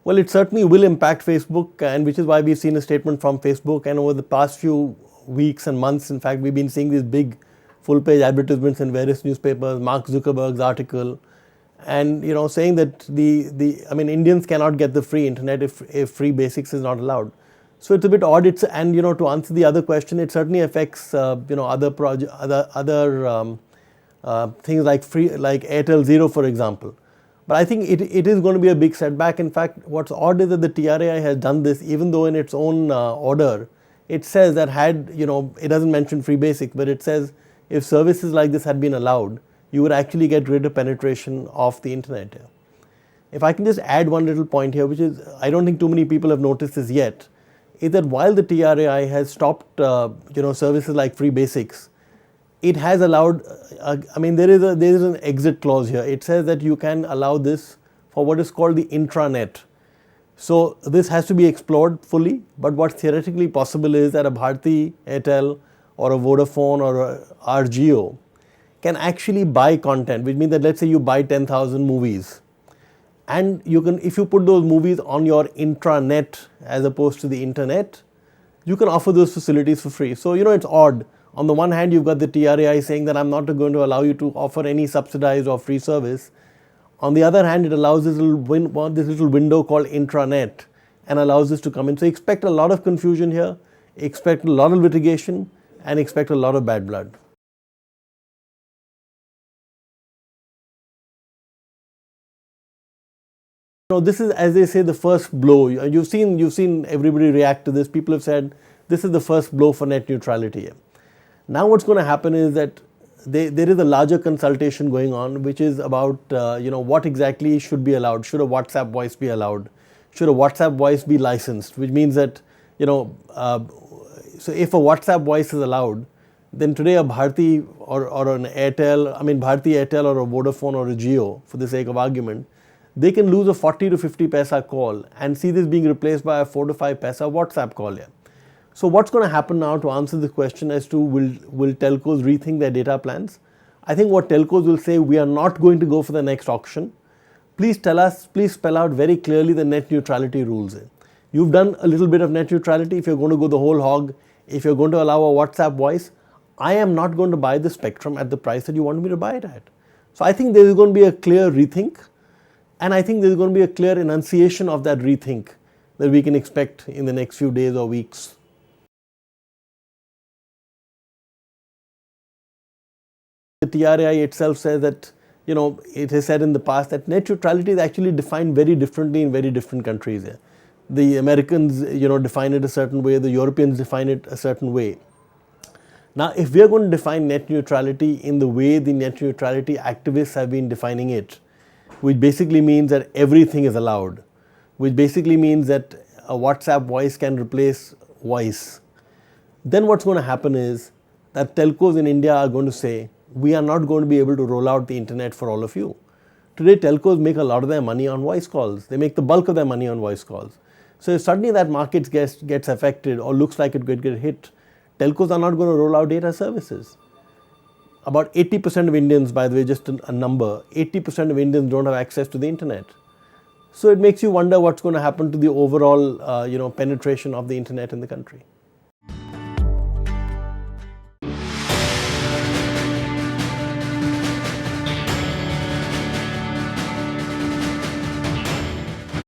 Well, it certainly will impact Facebook, and which is why we've seen a statement from Facebook. And over the past few weeks and months, in fact, we've been seeing these big full-page advertisements in various newspapers. Mark Zuckerberg's article, and saying that Indians cannot get the free internet if free basics is not allowed. So it's a bit odd. And to answer the other question, it certainly affects other things like Airtel Zero, for example. But I think it is going to be a big setback. In fact, what's odd is that the TRAI has done this, even though in its own order, it says that it doesn't mention free basics, but it says if services like this had been allowed, you would actually get greater penetration of the internet. If I can just add one little point here, which is I don't think too many people have noticed this yet, is that while the TRAI has stopped services like free basics, it has allowed, there is an exit clause here. It says that you can allow this for what is called the intranet. So this has to be explored fully, but what's theoretically possible is that a Bharti Airtel or a Vodafone or a RGO can actually buy content, which means that let's say you buy 10,000 movies, and you can, if you put those movies on your intranet as opposed to the internet, you can offer those facilities for free. So it's odd. On the one hand, you've got the TRAI saying that I'm not going to allow you to offer any subsidized or free service. On the other hand, it allows this little window called intranet and allows this to come in. So expect a lot of confusion here, expect a lot of litigation, and expect a lot of bad blood. This is, as they say, the first blow. You've seen everybody react to this. People have said this is the first blow for net neutrality. Now what's going to happen is that there is a larger consultation going on, which is about what exactly should be allowed. Should a WhatsApp voice be allowed? Should a WhatsApp voice be licensed? Which means that so if a WhatsApp voice is allowed, then today a Bharti or an Airtel, Bharti Airtel or a Vodafone or a Jio, for the sake of argument, they can lose a 40 to 50 paisa call and see this being replaced by a 4 to 5 paisa WhatsApp call. So what's going to happen now, to answer the question as to will telcos rethink their data plans? I think what telcos will say, we are not going to go for the next auction. Please spell out very clearly the net neutrality rules. You've done a little bit of net neutrality. If you're going to go the whole hog, if you're going to allow a WhatsApp voice, I am not going to buy the spectrum at the price that you want me to buy it at. So I think there is going to be a clear rethink, and I think there is going to be a clear enunciation of that rethink that we can expect in the next few days or weeks. The TRAI itself says that, it has said in the past that net neutrality is actually defined very differently in very different countries. The Americans, define it a certain way, the Europeans define it a certain way. Now, if we are going to define net neutrality in the way the net neutrality activists have been defining it, which basically means that everything is allowed, which basically means that a WhatsApp voice can replace voice, then what's going to happen is that telcos in India are going to say, we are not going to be able to roll out the internet for all of you. Today, telcos make a lot of their money on voice calls. They make the bulk of their money on voice calls. So if suddenly that market gets affected or looks like it could get hit, telcos are not going to roll out data services. About 80% of Indians, by the way, just a number, 80% of Indians don't have access to the internet. So it makes you wonder what's going to happen to the overall penetration of the internet in the country.